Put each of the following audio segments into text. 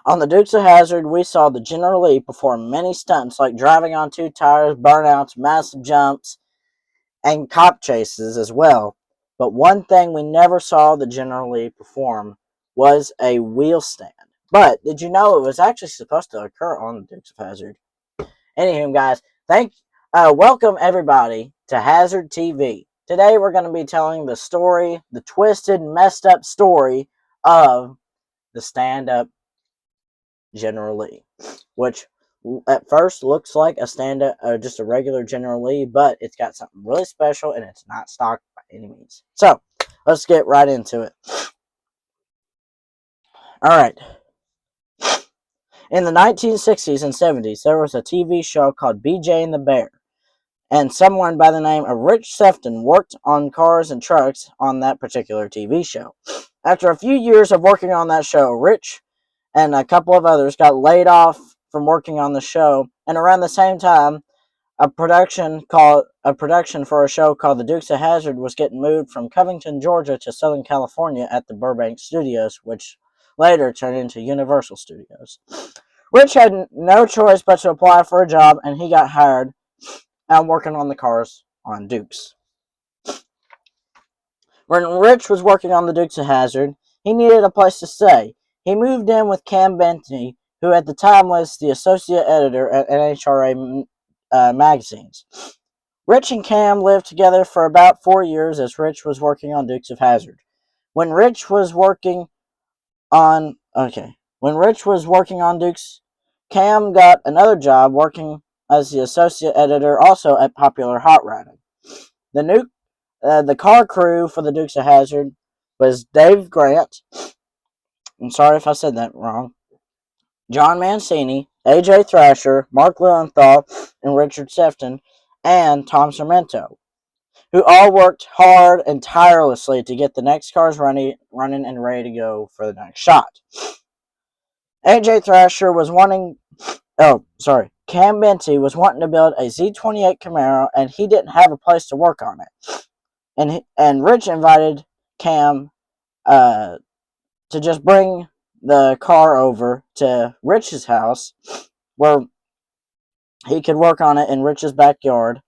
On the Dukes of Hazzard, we saw the General Lee perform many stunts like driving on two tires, burnouts, massive jumps, and cop chases as well. But one thing we never saw the General Lee perform was a wheel stand. But did you know it was actually supposed to occur on the Dukes of Hazzard? Anywho, guys, welcome everybody to Hazzard TV. Today we're going to be telling the story, the twisted, messed up story of the stand-up General Lee, which at first looks like a stand-up, just a regular General Lee, but it's got something really special and it's not stock by any means. So let's get right into it. All right. In the 1960s and 70s, there was a TV show called BJ and the Bear, and someone by the name of Rich Sefton worked on cars and trucks on that particular TV show. After a few years of working on that show, Rich and a couple of others got laid off from working on the show, and around the same time, a production for a show called The Dukes of Hazzard was getting moved from Covington, Georgia to Southern California at the Burbank Studios, which later turned into Universal Studios. Rich had no choice but to apply for a job, and he got hired and working on the cars on Dukes. When Rich was working on the Dukes of Hazzard, he needed a place to stay. He moved in with Cam Benty, who at the time was the associate editor at NHRA magazines. Rich and Cam lived together for about 4 years as Rich was working on Dukes of Hazzard. When Rich was working on Dukes, Cam got another job working as the associate editor also at Popular Hot Rodding. The car crew for the Dukes of Hazzard was Dave Grant, I'm sorry if I said that wrong, John Mancini, AJ Thrasher, Mark Lilienthal, and Richard Sefton, and Tom Sarmento, who all worked hard and tirelessly to get the next cars running and ready to go for the next shot. AJ Thrasher was Cam Benty was wanting to build a Z28 Camaro, and he didn't have a place to work on it. And Rich invited Cam to just bring the car over to Rich's house, where he could work on it in Rich's backyard.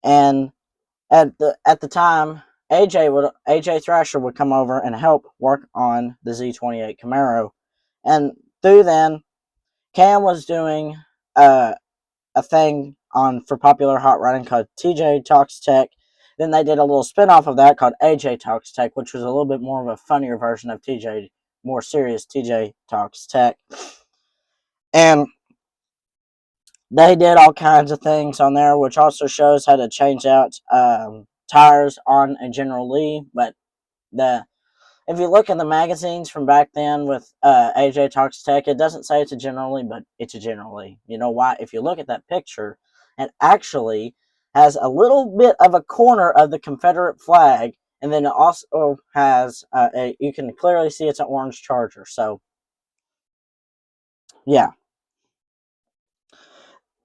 And at the time, AJ Thrasher would come over and help work on the Z28 Camaro. And through then, Cam was doing a thing for Popular Hot Rodding called TJ Talks Tech. Then they did a little spin-off of that called AJ Talks Tech, which was a little bit more of a funnier version of more serious TJ Talks Tech. And they did all kinds of things on there, which also shows how to change out tires on a General Lee. But if you look in the magazines from back then with AJ Talks Tech, it doesn't say it's a General Lee, but it's a General Lee. You know why? If you look at that picture, it actually has a little bit of a corner of the Confederate flag, and then it also has you can clearly see it's an orange Charger. So, yeah.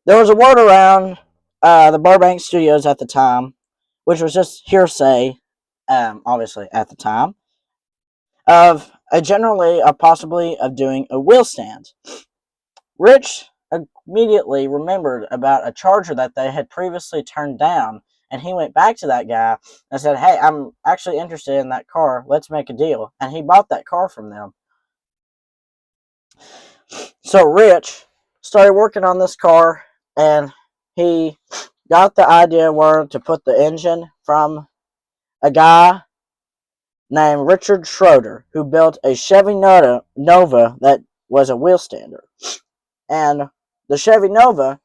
There was a word around the Burbank Studios at the time, which was just hearsay, obviously at the time, of a General Lee, possibly of doing a wheel stand. Rich immediately remembered about a Charger that they had previously turned down, and he went back to that guy and said, "Hey, I'm actually interested in that car. Let's make a deal." And he bought that car from them. So Rich started working on this car, and he got the idea where to put the engine from a guy named Richard Schroeder, who built a Chevy Nova that was a wheel stander. And the Chevy Nova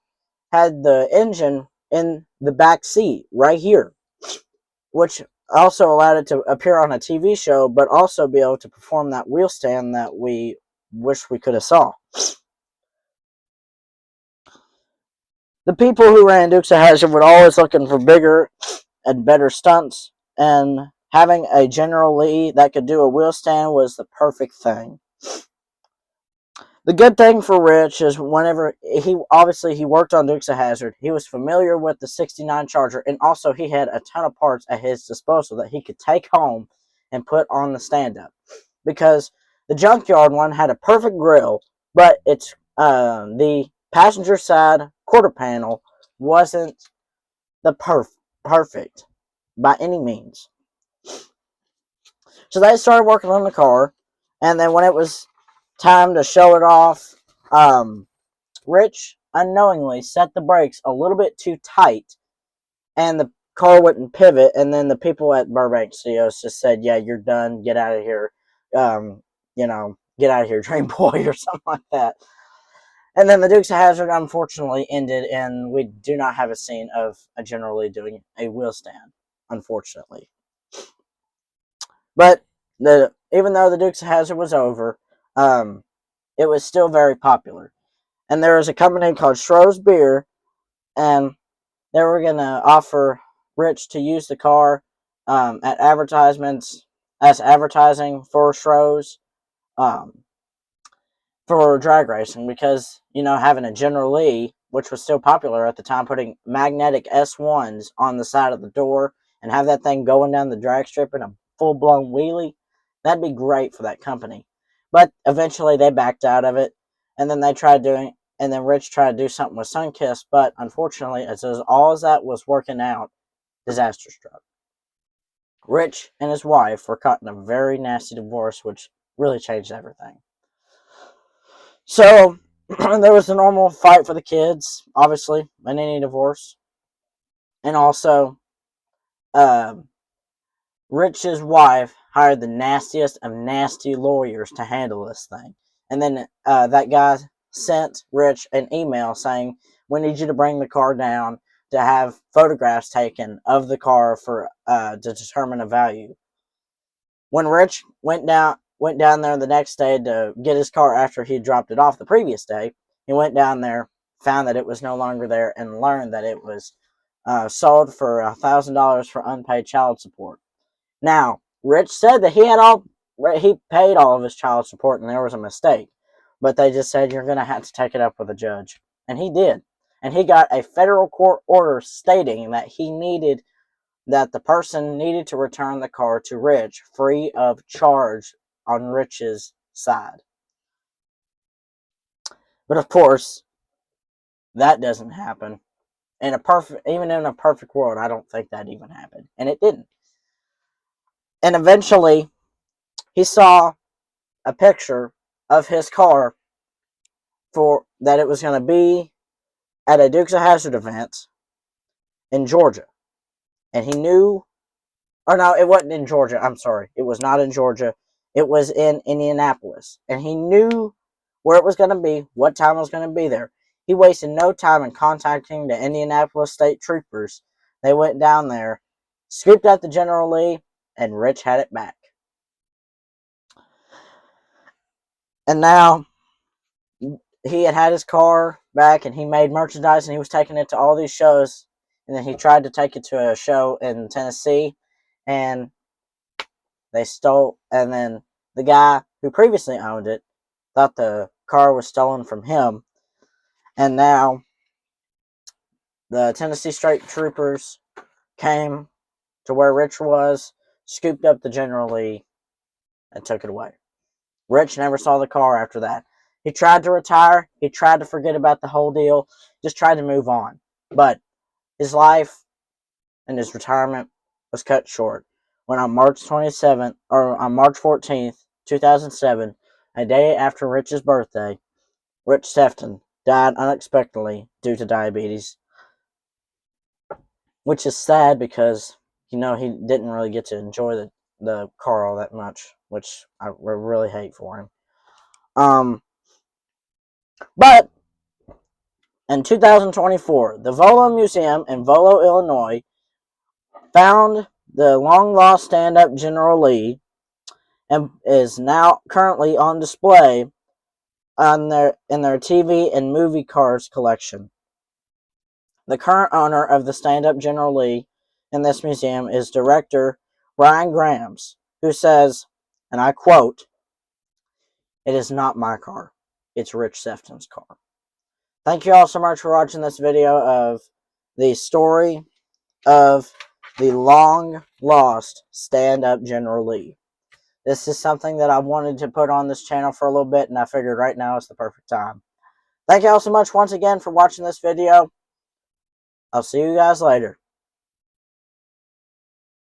had the engine in the back seat right here, which also allowed it to appear on a TV show, but also be able to perform that wheel stand that we wish we could have saw. The people who ran Dukes of Hazzard were always looking for bigger and better stunts, and having a General Lee that could do a wheel stand was the perfect thing. The good thing for Rich is whenever he worked on Dukes of Hazzard, he was familiar with the 69 Charger, and also he had a ton of parts at his disposal that he could take home and put on the stand-up. Because The junkyard one had a perfect grill, but it's the passenger side quarter panel wasn't the perfect by any means. So they started working on the car, and then when it was time to show it off, Rich unknowingly set the brakes a little bit too tight, and the car wouldn't pivot. And then the people at Burbank Studios just said, "Yeah, you're done. Get out of here. Get out of here, Dream Boy," or something like that. And then the Dukes of Hazzard unfortunately ended, and we do not have a scene of a General Lee doing a wheel stand, unfortunately. But even though the Dukes of Hazzard was over, it was still very popular. And there was a company called Stroh's Beer, and they were going to offer Rich to use the car at advertisements as advertising for Stroh's for drag racing, because having a General Lee, which was still popular at the time, putting magnetic S1s on the side of the door and have that thing going down the drag strip in a full-blown wheelie, that'd be great for that company. But eventually they backed out of it, and then Rich tried to do something with Sunkist, but unfortunately, as all as that was working out, disaster struck. Rich and his wife were caught in a very nasty divorce, which really changed everything. So there was a normal fight for the kids, obviously, in any divorce. And also, Rich's wife hired the nastiest of nasty lawyers to handle this thing. And then that guy sent Rich an email saying, "We need you to bring the car down to have photographs taken of the car to determine a value." When Rich went down there the next day to get his car after he dropped it off the previous day, he went down there, found that it was no longer there, and learned that it was sold for $1,000 for unpaid child support. Now, Rich said that he paid all of his child support and there was a mistake, but they just said, "You're going to have to take it up with a judge," and he did. And he got a federal court order stating that the person needed to return the car to Rich free of charge on Rich's side. But of course, that doesn't happen. Even in a perfect world, I don't think that even happened. And it didn't. And eventually, he saw a picture of his car for that it was going to be at a Dukes of Hazzard event in Georgia. And he knew, or no, it wasn't in Georgia. I'm sorry. It was not in Georgia. It was in Indianapolis. And he knew where it was going to be, what time it was going to be there. He wasted no time in contacting the Indianapolis State Troopers. They went down there, scooped out the General Lee, and Rich had it back. And now he had his car back, and he made merchandise, and he was taking it to all these shows. And then he tried to take it to a show in Tennessee, and they stole. And then the guy who previously owned it thought the car was stolen from him. And now the Tennessee State Troopers came to where Rich was, scooped up the General Lee, and took it away. Rich never saw the car after that. He tried to retire. He tried to forget about the whole deal. Just tried to move on. But his life and his retirement was cut short when on March 14th, 2007, a day after Rich's birthday, Rich Sefton died unexpectedly due to diabetes, which is sad because he didn't really get to enjoy the car all that much, which I really hate for him. But in 2024, the Volo Museum in Volo, Illinois, found the long-lost stand-up General Lee and is now currently on display in their TV and movie cars collection. The current owner of the stand-up General Lee in this museum is director Brian Grams, who says, and I quote, "It is not my car. It's Rich Sefton's car." Thank you all so much for watching this video of the story of the long-lost stand-up General Lee. This is something that I wanted to put on this channel for a little bit, and I figured right now is the perfect time. Thank you all so much once again for watching this video. I'll see you guys later.